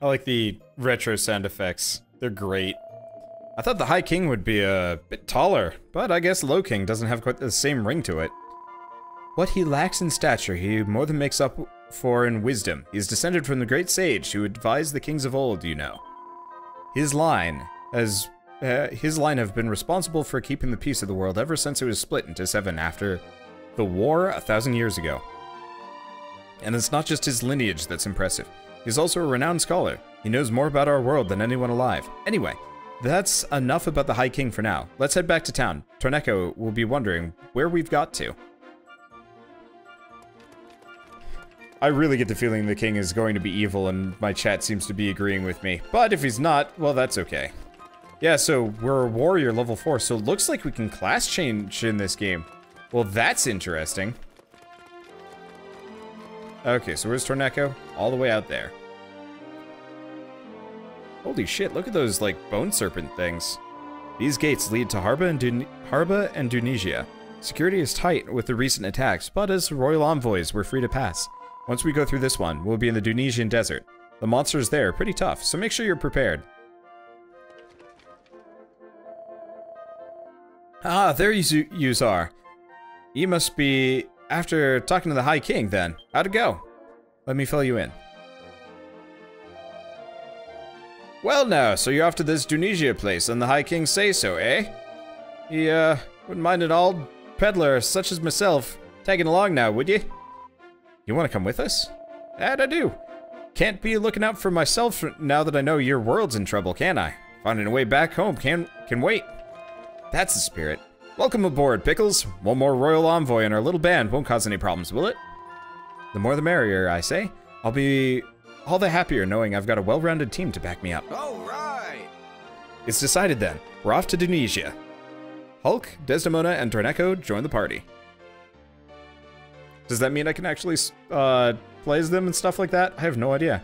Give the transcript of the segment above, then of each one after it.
I like the retro sound effects. They're great. I thought the High King would be a bit taller, but I guess Low King doesn't have quite the same ring to it. What he lacks in stature, he more than makes up for in wisdom. He is descended from the great sage who advised the kings of old, you know. His line have been responsible for keeping the peace of the world ever since it was split into 7 after the war 1,000 years ago. And it's not just his lineage that's impressive. He's also a renowned scholar. He knows more about our world than anyone alive. Anyway, that's enough about the High King for now. Let's head back to town. Torneko will be wondering where we've got to. I really get the feeling the king is going to be evil, and my chat seems to be agreeing with me. But if he's not, well, that's okay. Yeah, so we're a warrior level 4, so it looks like we can class change in this game. Well, that's interesting. Okay, so where's Torneko? All the way out there. Holy shit, look at those, like, bone serpent things. These gates lead to Harba and Dunia. Security is tight with the recent attacks, but as royal envoys, we're free to pass. Once we go through this one, we'll be in the Dunisian desert. The monsters there are pretty tough, so make sure you're prepared. Ah, there yous are. You must be after talking to the High King, then. How'd it go? Let me fill you in. Well now, so you're off to this Dunia place, and the High King say so, eh? He, wouldn't mind an old peddler such as myself tagging along now, would you? You want to come with us? That I do. Can't be looking out for myself now that I know your world's in trouble, can I? Finding a way back home can wait. That's the spirit. Welcome aboard, Pickles. One more royal envoy in our little band won't cause any problems, will it? The more the merrier, I say. I'll be all the happier knowing I've got a well-rounded team to back me up. All right. It's decided then. We're off to Dunia. Hulk, Desdemona, and Torneko join the party. Does that mean I can actually play as them and stuff like that? I have no idea.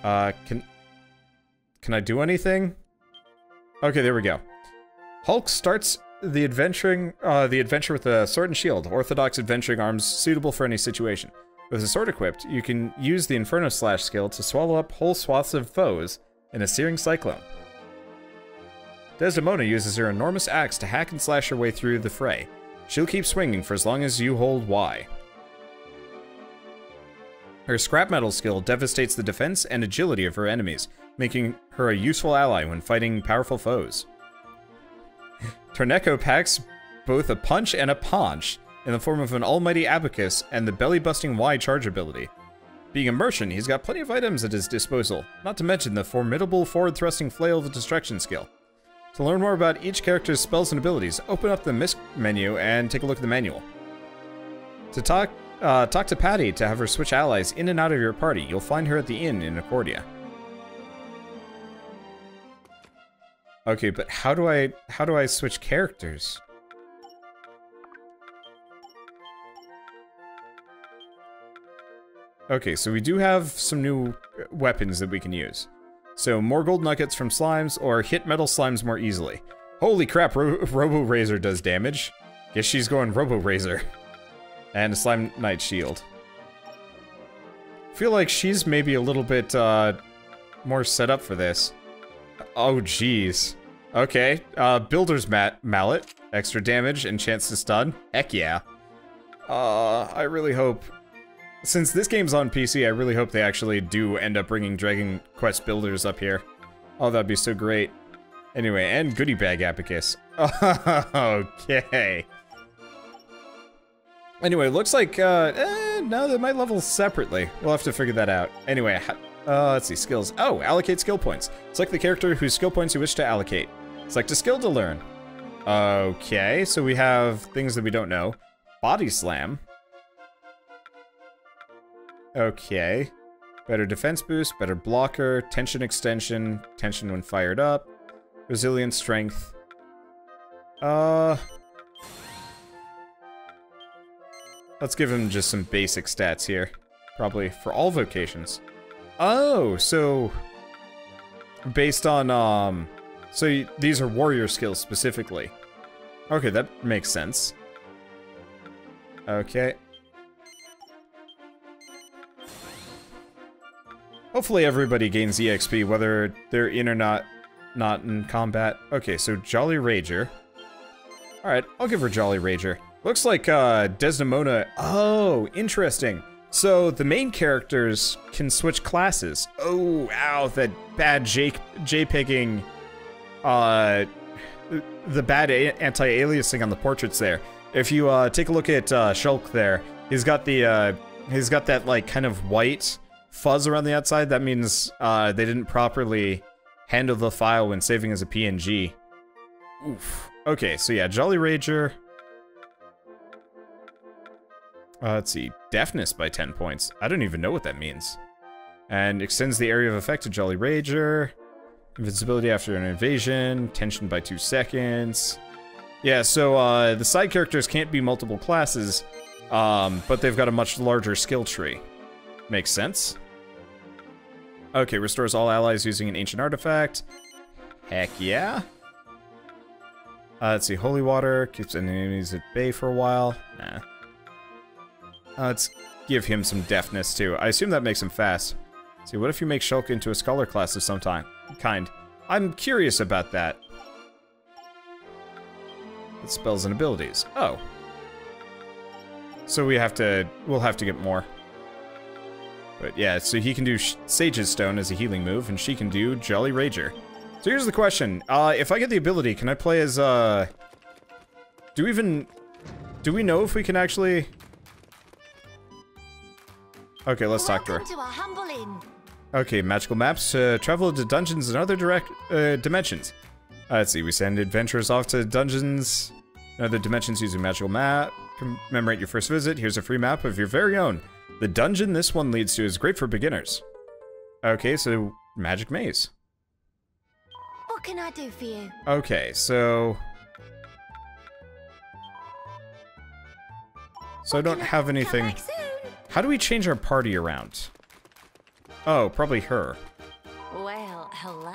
Can I do anything? Okay, there we go. Hulk starts the adventure with a sword and shield, orthodox adventuring arms suitable for any situation. With a sword equipped, you can use the Inferno Slash skill to swallow up whole swaths of foes in a searing cyclone. Desdemona uses her enormous axe to hack and slash her way through the fray. She'll keep swinging for as long as you hold Y. Her scrap metal skill devastates the defense and agility of her enemies, making her a useful ally when fighting powerful foes. Torneko packs both a punch and a paunch in the form of an almighty abacus and the belly-busting Y charge ability. Being a merchant, he's got plenty of items at his disposal, not to mention the formidable forward-thrusting flail of destruction skill. To learn more about each character's spells and abilities, open up the MISC menu and take a look at the manual. To talk to Patty to have her switch allies in and out of your party. You'll find her at the inn in Accordia. Okay, but how do I switch characters? Okay, so we do have some new weapons that we can use. So, more gold nuggets from slimes, or hit metal slimes more easily. Holy crap, Robo-Razor does damage. Guess she's going Robo-Razor. And a Slime Knight shield. Feel like she's maybe a little bit, more set up for this. Oh, jeez. Okay, Builder's Mallet. Extra damage and chance to stun. Heck yeah. I really hope... Since this game's on PC, I really hope they actually do end up bringing Dragon Quest Builders up here. Oh, that'd be so great. Anyway, and Goodie Bag Abacus. Okay. Anyway, looks like, no, they might level separately. We'll have to figure that out. Anyway, let's see, skills. Oh, allocate skill points. Select the character whose skill points you wish to allocate. Select a skill to learn. Okay, so we have things that we don't know. Body Slam. Okay. Better defense boost, better blocker, tension extension, tension when fired up, resilience, strength. Let's give him just some basic stats here. Probably for all vocations. Oh, so... Based on, so these are warrior skills specifically. Okay, that makes sense. Okay. Hopefully everybody gains EXP, whether they're in or not in combat. Okay, so Jolly Rager. Alright, I'll give her Jolly Rager. Looks like Desdemona. Oh, interesting. So the main characters can switch classes. Oh, ow, that bad JPEGing, the bad anti-aliasing on the portraits there. If you take a look at Shulk there, he's got that like kind of white fuzz around the outside. That means they didn't properly handle the file when saving as a PNG. Oof. Okay, so yeah, Jolly Rager. Let's see, deafness by 10 points. I don't even know what that means. And extends the area of effect to Jolly Rager. Invincibility after an invasion. Tension by 2 seconds. Yeah, so the side characters can't be multiple classes, but they've got a much larger skill tree. Makes sense. Okay, restores all allies using an ancient artifact. Heck yeah. Let's see, Holy Water. Keeps enemies at bay for a while. Nah. Let's give him some deafness, too. I assume that makes him fast. See, what if you make Shulk into a scholar class of some kind? I'm curious about that. It's spells and abilities. Oh. So we'll have to get more. But yeah, so he can do Sage's Stone as a healing move, and she can do Jolly Rager. So here's the question. If I get the ability, can I play as, do we know if we can actually... Okay, let's talk to her. Okay, magical maps to travel to dungeons and other dimensions. Let's see, we send adventurers off to dungeons and other dimensions using magical map. Commemorate your first visit. Here's a free map of your very own. The dungeon this one leads to is great for beginners. Okay, so magic maze. What can I do for you? Okay, so I don't have anything. How do we change our party around? Oh, probably her. Well, hello.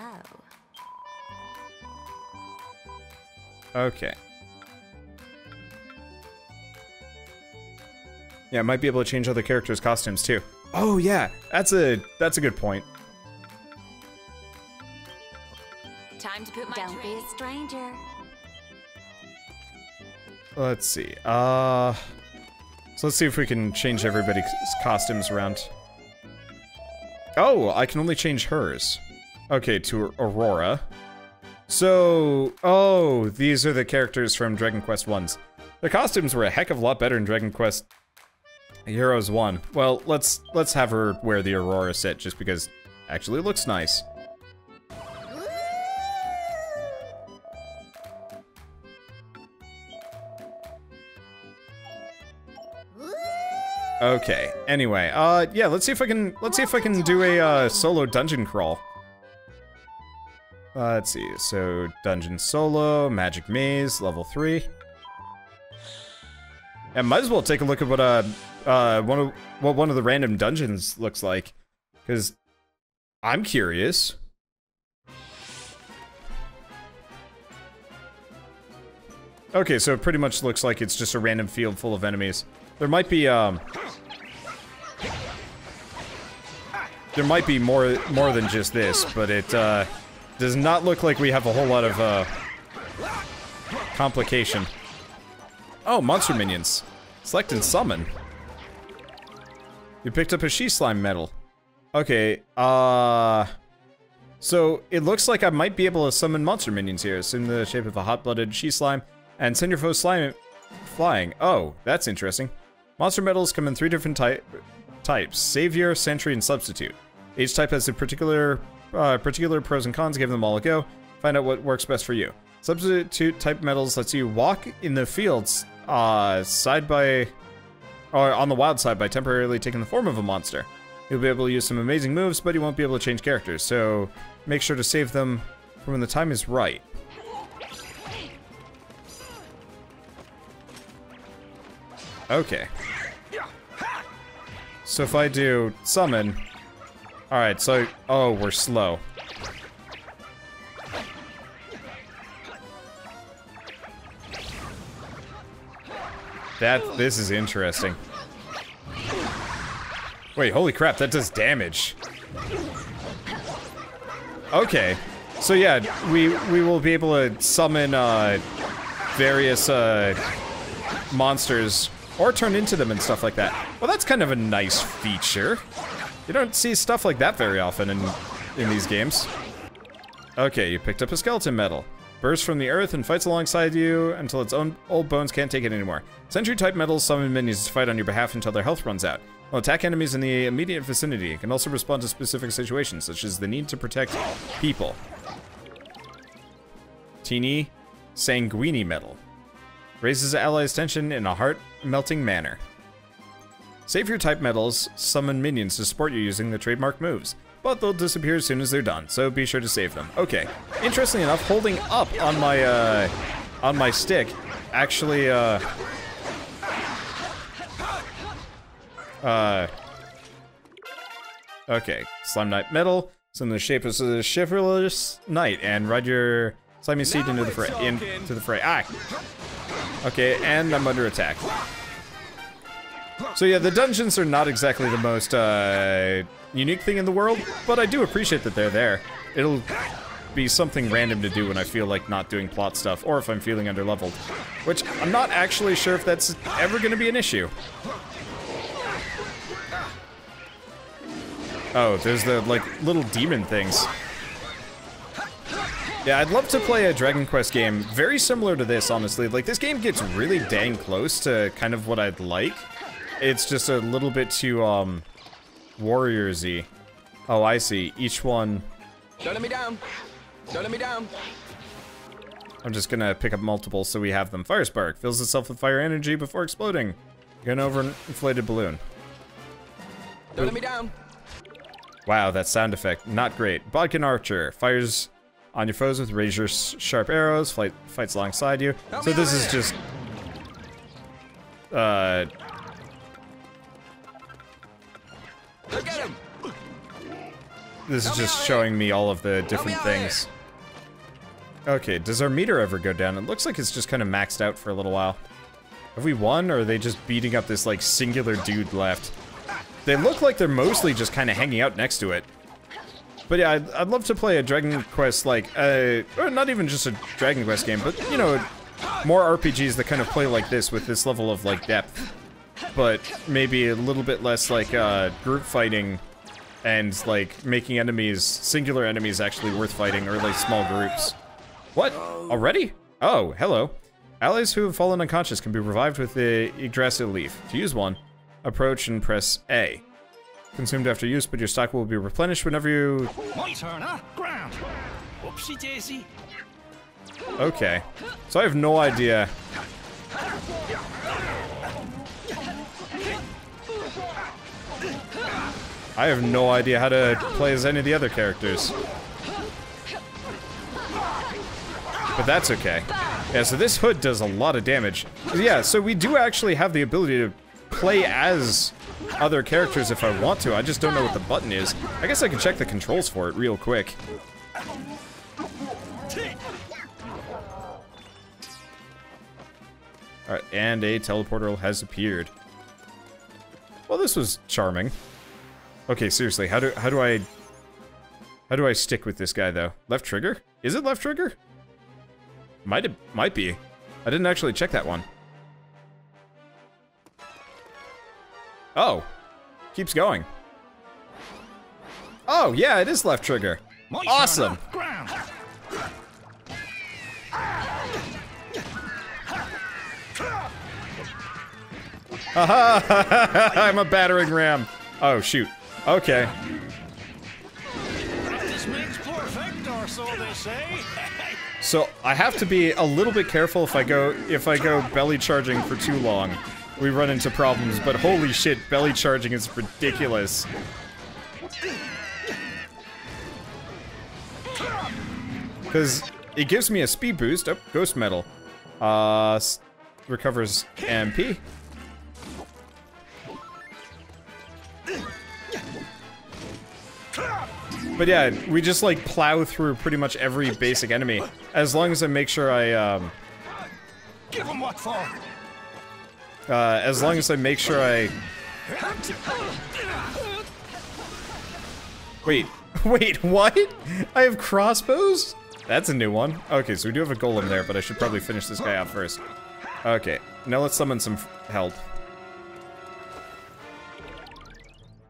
Okay. Yeah, I might be able to change other characters' costumes too. Oh yeah, that's a good point. Time to put my Don't be a stranger. Let's see. So let's see if we can change everybody's costumes around. Oh, I can only change hers. Okay, to Aurora. So, oh, these are the characters from Dragon Quest 1's. The costumes were a heck of a lot better in Dragon Quest Heroes 1. Well, let's have her wear the Aurora set just because it actually looks nice. Okay. Anyway, yeah, let's see if I can do a solo dungeon crawl. Let's see. So, dungeon solo, magic maze, level 3. And might as well take a look at what one of the random dungeons looks like, because I'm curious. Okay, so it pretty much looks like it's just a random field full of enemies. There might be more than just this, but it does not look like we have a whole lot of complication. Oh, monster minions. Select and summon. You picked up a she slime medal. Okay, so it looks like I might be able to summon monster minions here. Assume the shape of a hot-blooded she slime and send your foe slime flying. Oh, that's interesting. Monster medals come in 3 different types: Savior, Sentry, and Substitute. Each type has a particular pros and cons. Give them all a go. Find out what works best for you. Substitute type medals lets you walk in the fields on the wild side by temporarily taking the form of a monster. You'll be able to use some amazing moves, but you won't be able to change characters. So make sure to save them for when the time is right. Okay. So if I do summon... Alright, so... Oh, we're slow. This is interesting. Wait, holy crap, that does damage. Okay, so yeah, we will be able to summon various monsters or turn into them and stuff like that. Well, that's kind of a nice feature. You don't see stuff like that very often in these games. Okay, you picked up a skeleton medal. Bursts from the earth and fights alongside you until its own old bones can't take it anymore. Sentry-type medals summon minions to fight on your behalf until their health runs out. Will attack enemies in the immediate vicinity. It can also respond to specific situations, such as the need to protect people. Teeny Sanguini medal. Raises allies' tension in a heart-melting manner. Save your type medals, summon minions to support you using the trademark moves. But they'll disappear as soon as they're done, so be sure to save them. Okay. Interestingly enough, holding up on my stick actually, okay. Slime Knight medal. It's in the shape of a chivalrous knight, and ride your slimy steed into the fray. Ah! Okay, and I'm under attack. So yeah, the dungeons are not exactly the most, unique thing in the world, but I do appreciate that they're there. It'll be something random to do when I feel like not doing plot stuff, or if I'm feeling underleveled. Which, I'm not actually sure if that's ever gonna be an issue. Oh, there's the, like, little demon things. Yeah, I'd love to play a Dragon Quest game very similar to this, honestly. Like, this game gets really dang close to kind of what I'd like. It's just a little bit too, warriors-y. Oh, I see. Each one... Don't let me down! Don't let me down! I'm just gonna pick up multiple so we have them. Fire Spark. Fills itself with fire energy before exploding. Get over an inflated balloon. Don't let me down! Wow, that sound effect. Not great. Bodkin Archer. Fires on your foes with razor-sharp arrows. Fights alongside you. So this is just... Look at him! This is just showing me all of the different things. Okay, does our meter ever go down? It looks like it's just kind of maxed out for a little while. Have we won, or are they just beating up this, like, singular dude left? They look like they're mostly just kind of hanging out next to it. But yeah, I'd love to play a Dragon Quest, like, or not even just a Dragon Quest game, but, you know, more RPGs that kind of play like this with this level of, like, depth. But maybe a little bit less, like, group fighting and, like, making enemies, singular enemies actually worth fighting, or, like, small groups. What? Already? Oh, hello. Allies who have fallen unconscious can be revived with the Yggdrasil leaf. To use one, approach and press A. Consumed after use, but your stock will be replenished whenever you... My turn, huh? Ground. Whoopsie daisy. Okay. So I have no idea. I have no idea how to play as any of the other characters. But that's okay. Yeah, so this hood does a lot of damage. Yeah, so we do actually have the ability to play as other characters if I want to. I just don't know what the button is. I guess I can check the controls for it real quick. Alright, and a teleportal has appeared. Well, this was charming. Okay, seriously, how do I stick with this guy though? Left trigger? Is it left trigger? Might be. I didn't actually check that one. Oh, keeps going. Oh yeah, it is left trigger. Awesome. Haha! I'm a battering ram. Oh shoot. Okay. Practice makes perfect, or so they say. So I have to be a little bit careful if I go belly charging for too long. We run into problems, but holy shit, belly charging is ridiculous. Because it gives me a speed boost. Oh, ghost metal. Recovers MP. But yeah, we just like plow through pretty much every basic enemy, as long as I make sure I Give 'em what for? as long as I make sure I Wait, wait, what? I have crossbows? That's a new one. Okay, so we do have a golem there, but I should probably finish this guy out first. Okay, now let's summon some help.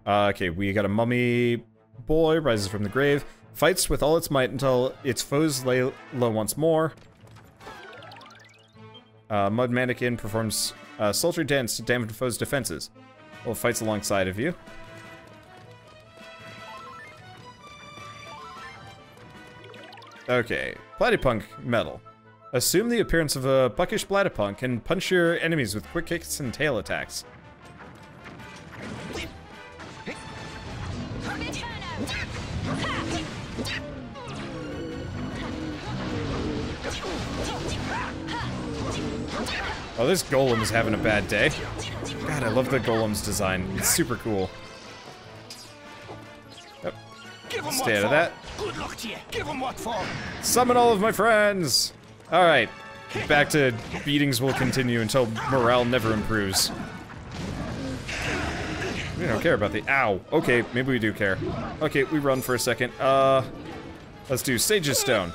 Okay, we got a mummy boy, rises from the grave, fights with all its might until its foes lay low once more. Mud mannequin performs a sultry dance to damage foes' defenses. Well, fights alongside of you. Okay, Platypunk Metal. Assume the appearance of a buckish Platypunk and punch your enemies with quick kicks and tail attacks. Oh, this golem is having a bad day. God, I love the golem's design. It's super cool. Yep. Stay out of that. Good luck to you. Give him what for. Summon all of my friends! Alright. Back to beatings will continue until morale never improves. We don't care about the- ow. Okay, maybe we do care. Okay, we run for a second. Let's do Sage's Stone.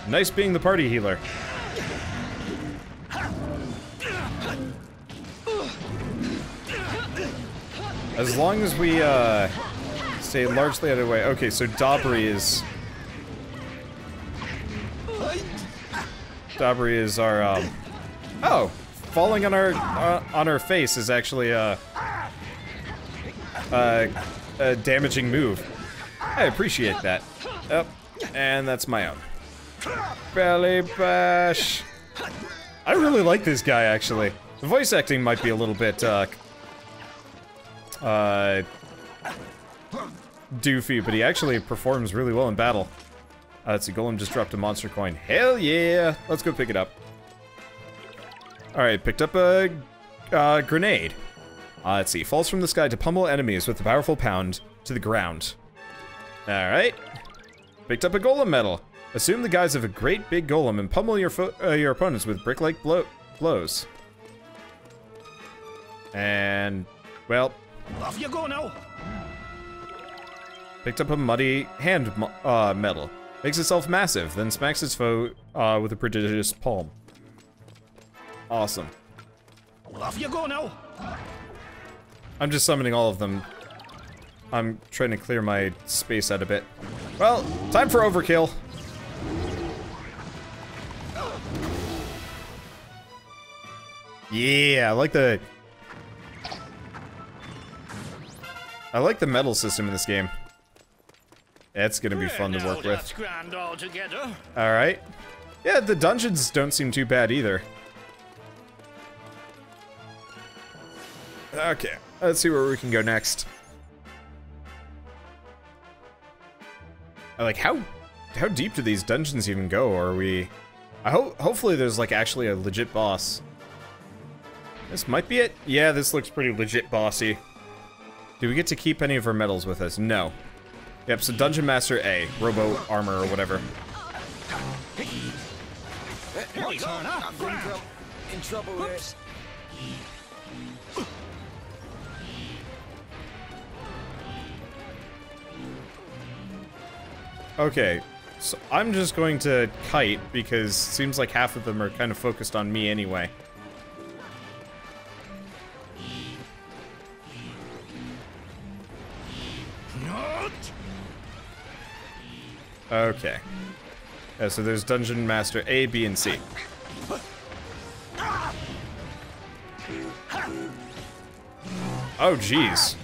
Nice being the party healer. As long as we, stay largely out of the way. Okay, so Dobry is our, oh! Falling on our face is actually, a damaging move. I appreciate that. Yep, and that's my own. Belly bash. I really like this guy, actually. The voice acting might be a little bit, doofy, but he actually performs really well in battle. Let's see, Golem just dropped a monster coin. Hell yeah! Let's go pick it up. Alright, picked up a, grenade. Let's see, falls from the sky to pummel enemies with a powerful pound to the ground. Alright. Picked up a Golem medal. Assume the guise of a great big golem and pummel your opponents with brick-like blows. And, well... Off you go now. Picked up a muddy hand medal. Makes itself massive, then smacks its foe with a prodigious palm. Awesome. Off you go now. I'm just summoning all of them. I'm trying to clear my space out a bit. Well, time for overkill. Yeah, I like the metal system in this game. It's gonna be fun to work with. Alright. Yeah, the dungeons don't seem too bad either. Okay, let's see where we can go next. Like, how deep do these dungeons even go? Or are we... hopefully there's, like, actually a legit boss. This might be it. Yeah, this looks pretty legit bossy. Do we get to keep any of our medals with us? No. Yep, so Dungeon Master A. Robo Armor or whatever. In trouble here. Okay, so I'm just going to kite because it seems like half of them are kind of focused on me anyway. Okay. Yeah, so there's Dungeon Master A, B, and C. Oh, jeez.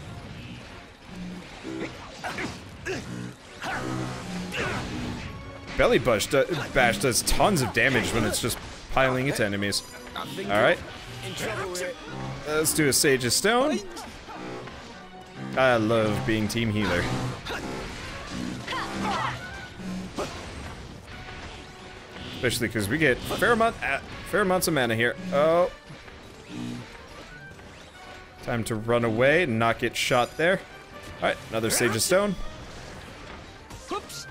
Belly Bash does tons of damage when it's just piling into enemies. Alright. Let's do a Sage's Stone. I love being team healer. Especially because we get fair amounts of mana here. Oh. Time to run away and not get shot there. Alright, another Sage's Stone.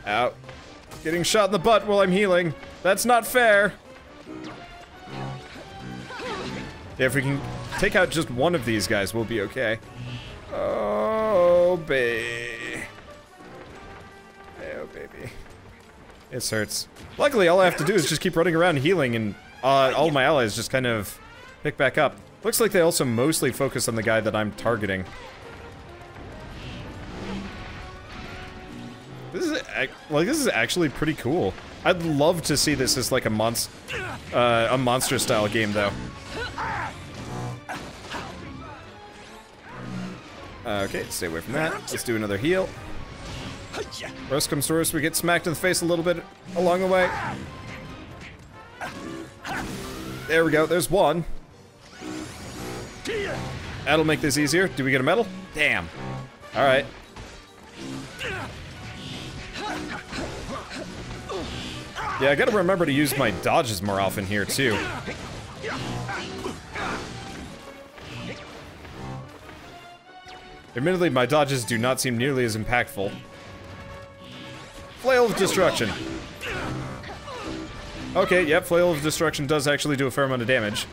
Out. Getting shot in the butt while I'm healing. That's not fair. Yeah, if we can take out just one of these guys, we'll be okay. Oh, baby. Oh, baby. This hurts. Luckily, all I have to do is just keep running around healing, and all my allies just kind of pick back up. Looks like they also mostly focus on the guy that I'm targeting. This is actually pretty cool. I'd love to see this as like a monster style game, though. Okay, stay away from that. Let's do another heal. Worst comes to worst, we get smacked in the face a little bit along the way. There we go, there's one. That'll make this easier. Do we get a medal? Damn. Alright. Yeah, I gotta remember to use my dodges more often here, too. Admittedly, my dodges do not seem nearly as impactful. Flail of Destruction. Okay, yep, Flail of Destruction does actually do a fair amount of damage.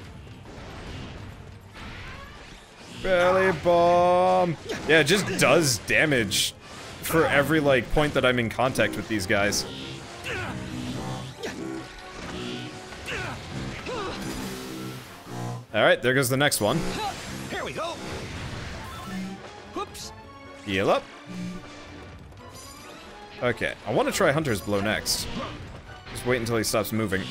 Belly bomb. Yeah, it just does damage for every, like, point that I'm in contact with these guys. Alright, there goes the next one. Here we go. Whoops. Heal up. Okay, I want to try Hunter's Blow next. Just wait until he stops moving.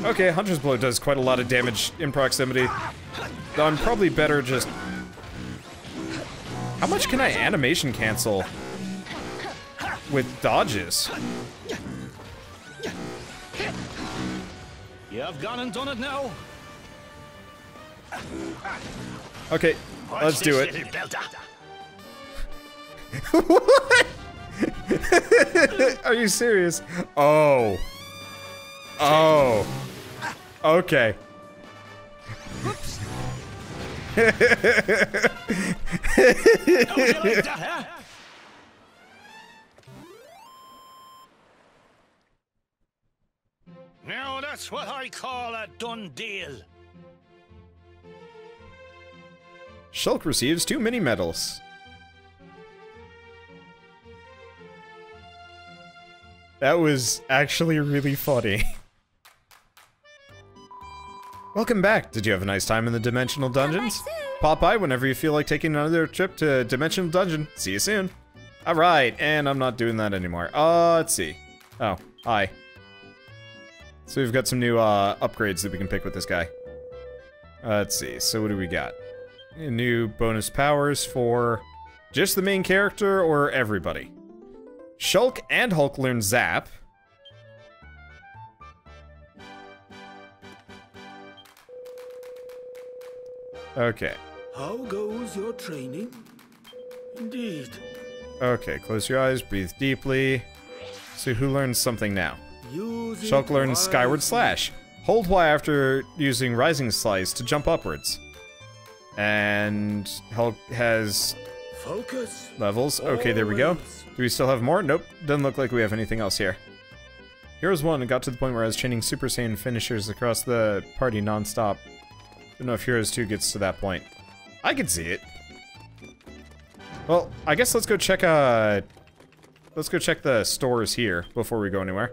Okay, Hunter's Blow does quite a lot of damage in proximity. Though I'm probably better just... How much can I animation cancel with dodges? Yeah, I've gone and done it now. Okay, let's do it. What? What? Are you serious? Oh. Oh. Okay. Whoops. How would you like that, huh? Now that's what I call a done deal. Shulk receives 2 mini medals. That was actually really funny. Welcome back. Did you have a nice time in the Dimensional Dungeons? Pop by whenever you feel like taking another trip to Dimensional Dungeon. See you soon. Alright, and I'm not doing that anymore. Let's see. Oh, hi. So we've got some new upgrades that we can pick with this guy. Let's see, so what do we got? New bonus powers for just the main character or everybody? Shulk and Hulk learn Zap. Okay. How goes your training? Indeed. Okay, close your eyes, breathe deeply. So who learns something now? Shulk learns Skyward Slash. Hold Y after using Rising Slice to jump upwards. And Hulk has... Focus. Levels. Okay, there we go. Do we still have more? Nope. Doesn't look like we have anything else here. Heroes 1 and got to the point where I was chaining Super Saiyan finishers across the party non-stop. Don't know if Heroes 2 gets to that point. I can see it. Well, I guess let's go check the stores here before we go anywhere.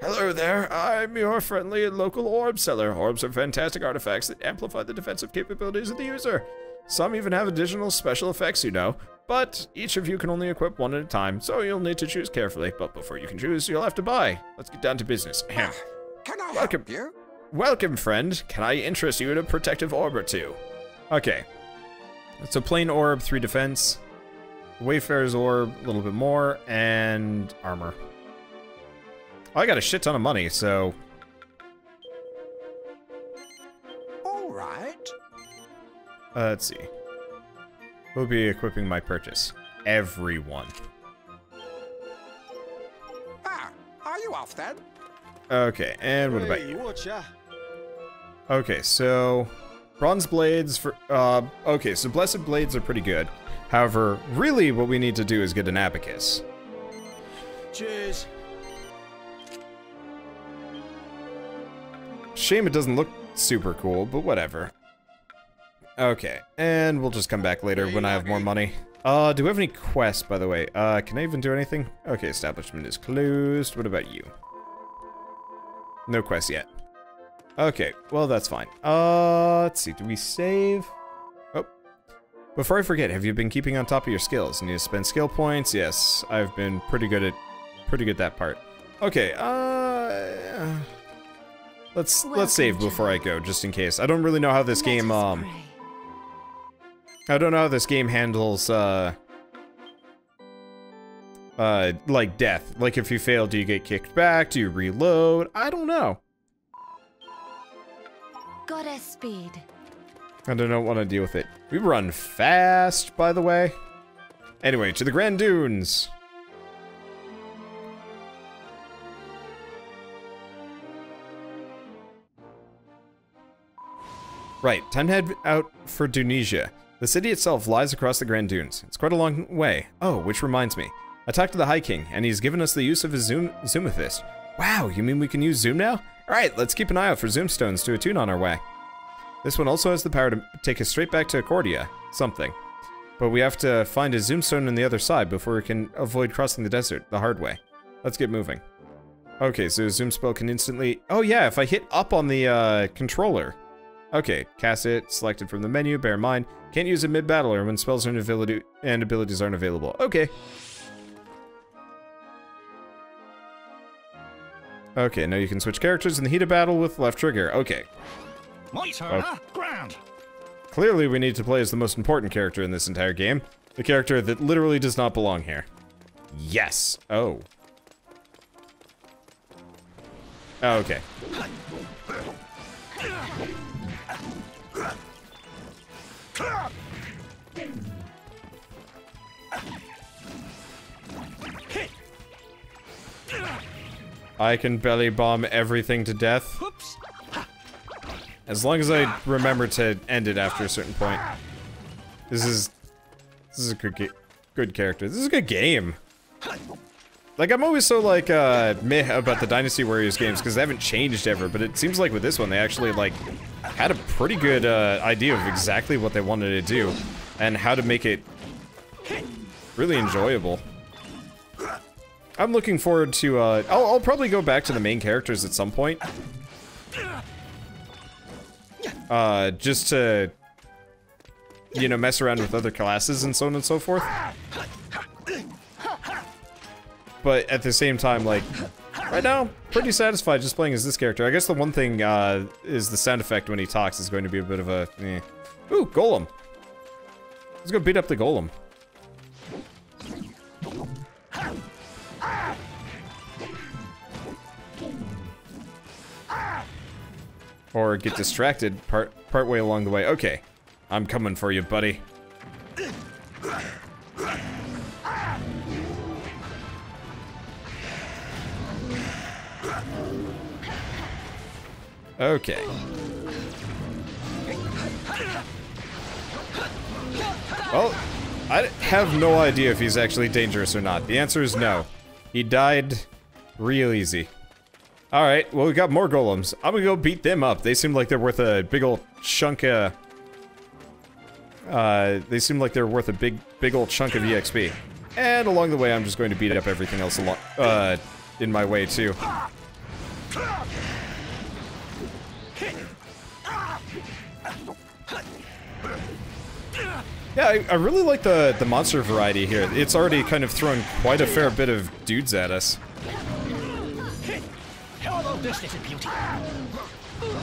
Hello there, I'm your friendly and local orb seller. Orbs are fantastic artifacts that amplify the defensive capabilities of the user. Some even have additional special effects, you know, but each of you can only equip one at a time, so you'll need to choose carefully. But before you can choose, you'll have to buy. Let's get down to business. Can I help you? Welcome, friend. Can I interest you in a protective orb or two? Okay. It's a plain orb, 3 defense. Wayfarer's orb, a little bit more, and armor. I got a shit ton of money, so... Alright. Let's see. Who'll be equipping my purchase? Everyone. Ah, are you off then? Okay, and what about you? Okay, so... Bronze blades for... okay, so blessed blades are pretty good. However, really what we need to do is get an abacus. Cheers. Shame it doesn't look super cool, but whatever. Okay, and we'll just come back later when I have more money. Do we have any quests, by the way? Can I even do anything? Okay, establishment is closed. What about you? No quests yet. Okay, well, that's fine. Let's see, do we save? Oh. Before I forget, have you been keeping on top of your skills? Need to spend skill points? Yes, I've been pretty good at that part. Okay, let's save before I go, just in case. I don't really know how this game, I don't know how this game handles, like death. Like, if you fail, do you get kicked back? Do you reload? I don't know. Goddess speed. I don't want to deal with it. We run fast, by the way. Anyway, to the Grand Dunes. Right, time to head out for Dunia. The city itself lies across the Grand Dunes. It's quite a long way. Oh, which reminds me. I talked to the High King, and he's given us the use of his Zoomathist. Wow, you mean we can use Zoom now? Alright, let's keep an eye out for Zoom stones to attune on our way. This one also has the power to take us straight back to Accordia. Something. But we have to find a Zoom stone on the other side before we can avoid crossing the desert the hard way. Let's get moving. Okay, so Zoom spell can instantly... Oh yeah, if I hit up on the controller. Okay, cast it, selected from the menu, bear in mind. Can't use it mid-battle or when spells and abilities aren't available. Okay. Okay, now you can switch characters in the heat of battle with left trigger. Okay. My turn, huh? Grand. Clearly, we need to play as the most important character in this entire game. The character that literally does not belong here. Yes. Oh. Oh, okay. I can belly bomb everything to death. As long as I remember to end it after a certain point. This is a good character. This is a good game. Like, I'm always so, like, meh about the Dynasty Warriors games, because they haven't changed ever, but it seems like with this one, they actually, like, had a pretty good, idea of exactly what they wanted to do, and how to make it really enjoyable. I'm looking forward to, I'll probably go back to the main characters at some point. Just to, you know, mess around with other classes and so on and so forth. But at the same time, like, right now, pretty satisfied just playing as this character. I guess the one thing, is the sound effect when he talks is going to be a bit of a, eh. Ooh, Golem. Let's go beat up the Golem. Or get distracted part way along the way. Okay, I'm coming for you, buddy. Okay. Well, I have no idea if he's actually dangerous or not. The answer is no. He died real easy. Alright, well, we got more golems. I'm gonna go beat them up. They seem like they're worth a big ol' chunk of... they seem like they're worth a big ol' chunk of EXP. And along the way, I'm just going to beat up everything else along, in my way, too. Yeah, I really like the monster variety here. It's already kind of thrown quite a fair bit of dudes at us.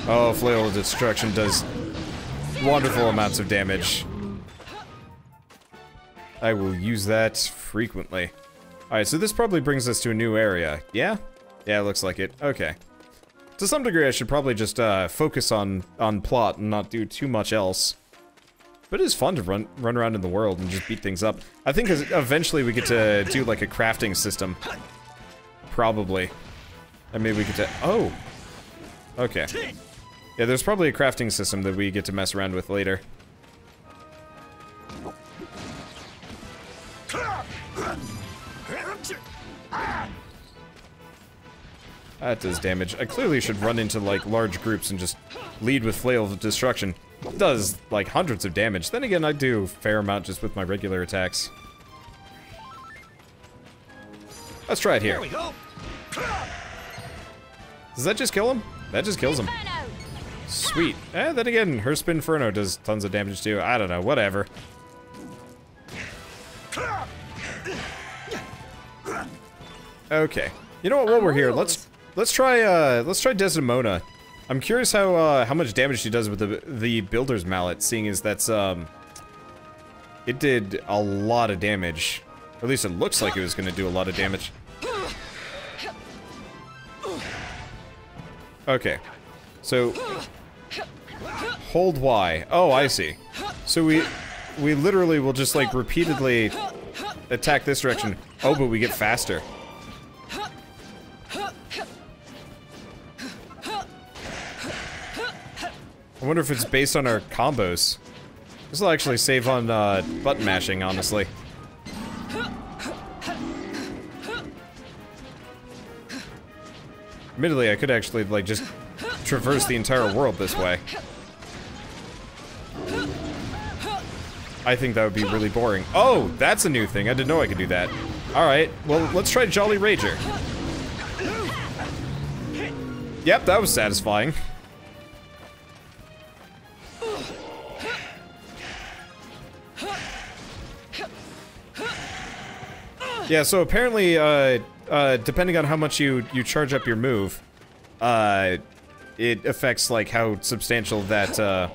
Oh, Flail of Destruction does wonderful amounts of damage. I will use that frequently. Alright, so this probably brings us to a new area. Yeah? Yeah, it looks like it. Okay. To some degree, I should probably just focus on plot and not do too much else. But it is fun to run around in the world and just beat things up. I think eventually we get to do like a crafting system. Probably. And maybe we get to... Oh! Okay. Yeah, there's probably a crafting system that we get to mess around with later. That does damage. I clearly should run into, like, large groups and just lead with Flail of Destruction. It does, like, hundreds of damage. Then again, I do a fair amount just with my regular attacks. Let's try it here. Here we go. Does that just kill him? That just kills him. Sweet. Then again, her Spinferno does tons of damage too. I don't know, whatever. Okay. You know what, while we're here, let's try Desdemona. I'm curious how much damage she does with the Builder's Mallet, seeing as that's it did a lot of damage. Or at least it looks like it was gonna do a lot of damage. Okay. So hold Y. Oh, I see. So we literally will just like repeatedly attack this direction. Oh, but we get faster. I wonder if it's based on our combos. This will actually save on button mashing, honestly. Admittedly, I could actually like just traverse the entire world this way. I think that would be really boring. Oh, that's a new thing. I didn't know I could do that. Alright, well, let's try Jolly Rager. Yep, that was satisfying. Yeah, so apparently, depending on how much you charge up your move, it affects, like, how substantial that,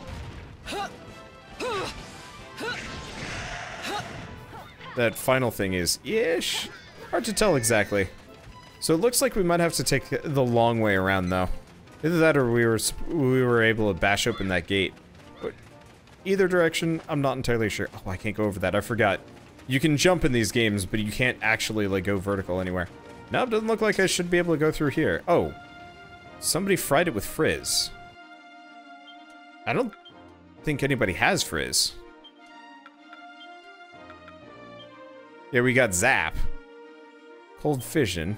that final thing is. Ish. Hard to tell exactly. So it looks like we might have to take the long way around, though. Either that or we were able to bash open that gate. But either direction, I'm not entirely sure. Oh, I can't go over that. I forgot. You can jump in these games, but you can't actually, like, go vertical anywhere. No, it doesn't look like I should be able to go through here. Oh. Somebody fried it with frizz. I don't think anybody has frizz. Yeah, we got Zap. Cold Fission.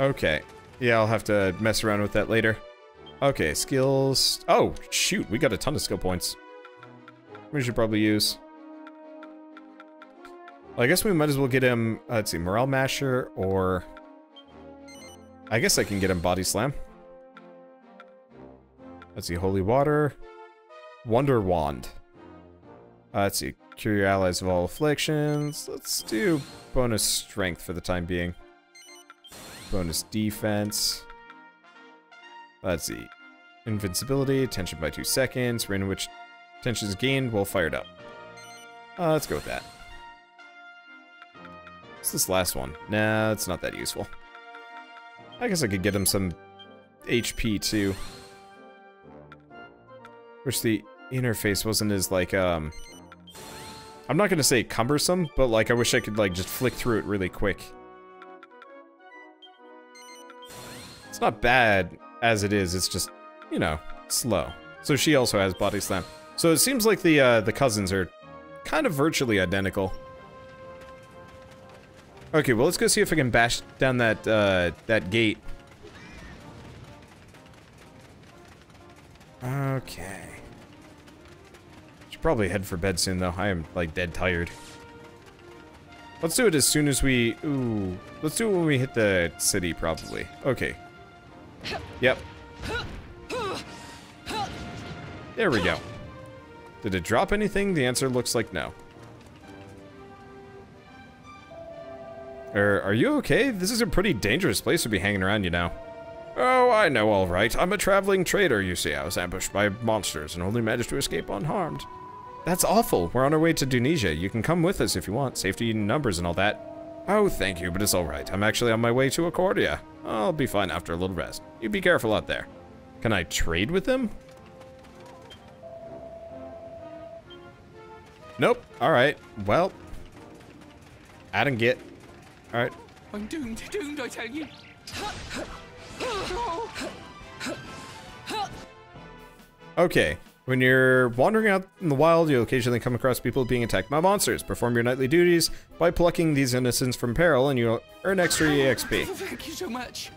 Okay. Yeah, I'll have to mess around with that later. Okay, skills. Oh, shoot, we got a ton of skill points. We should probably use. Well, I guess we might as well get him, let's see, Morale Masher, or... I guess I can get him Body Slam. Let's see, Holy Water. Wonder Wand. Let's see, Cure your allies of all afflictions. Let's do bonus strength for the time being. Bonus defense. Let's see. Invincibility, tension by 2 seconds, rate in which tension is gained while fired up. Let's go with that. What's this last one? Nah, it's not that useful. I guess I could get him some HP too. Wish the interface wasn't as like, I'm not gonna say cumbersome, but like I wish I could like just flick through it really quick. It's not bad as it is, it's just, you know, slow. So she also has Body Slam. So it seems like the cousins are kind of virtually identical. Okay, well let's go see if I can bash down that, that gate. Okay. Should probably head for bed soon though, I am like dead tired. Let's do it as soon as we, ooh, let's do it when we hit the city probably. Okay. Yep. There we go. Did it drop anything? The answer looks like no. Are you okay? This is a pretty dangerous place to be hanging around, you know. Oh, I know all right. I'm a traveling trader, you see. I was ambushed by monsters and only managed to escape unharmed. That's awful. We're on our way to Dunia. You can come with us if you want. Safety in numbers and all that. Oh, thank you, but it's all right. I'm actually on my way to Accordia. I'll be fine after a little rest. You be careful out there. Can I trade with them? Nope. All right. Well, add and get. All right. I'm doomed, I tell you. Okay. When you're wandering out in the wild, you'll occasionally come across people being attacked by monsters. Perform your nightly duties by plucking these innocents from peril, and you'll earn extra EXP. Thank you so much.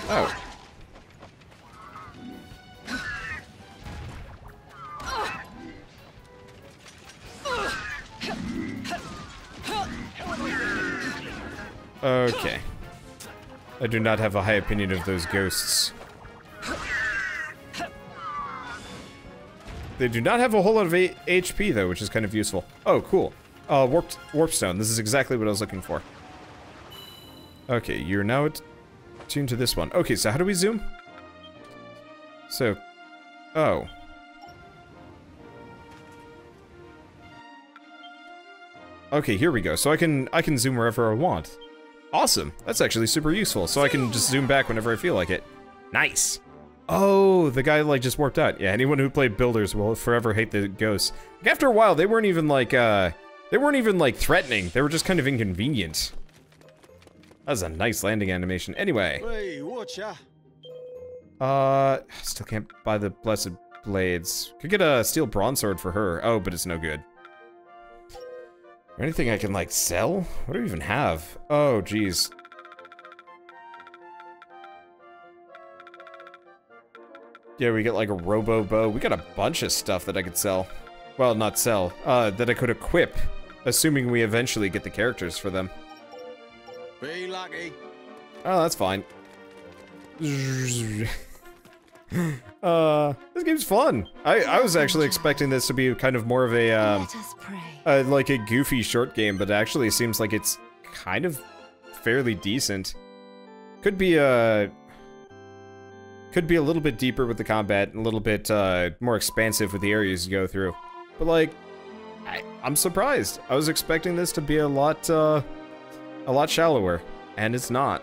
Oh. Okay. I do not have a high opinion of those ghosts. They do not have a whole lot of HP, though, which is kind of useful. Oh, cool. Warp stone. This is exactly what I was looking for. Okay, you're now attuned to this one. Okay, so how do we zoom? So, oh. Okay, here we go. So I can zoom wherever I want. Awesome. That's actually super useful. So I can just zoom back whenever I feel like it. Nice. Oh, the guy like just warped out. Yeah, anyone who played Builders will forever hate the ghosts. Like, after a while, they weren't even like threatening. They were just kind of inconvenient. That was a nice landing animation. Anyway. Hey, watcha. Still can't buy the Blessed Blades. Could get a steel bronze sword for her. Oh, but it's no good. Or anything I can, like, sell? What do we even have? Oh, geez. Yeah, we get, like, a robo bow. We got a bunch of stuff that I could sell. Well, not sell. That I could equip. Assuming we eventually get the characters for them. Be lucky. Oh, that's fine. This game's fun. I was actually expecting this to be kind of more of a, Let us pray. like a goofy short game, but it actually seems like it's kind of fairly decent. Could be a little bit deeper with the combat, and a little bit more expansive with the areas you go through. But like, I'm surprised. I was expecting this to be a lot shallower, and it's not.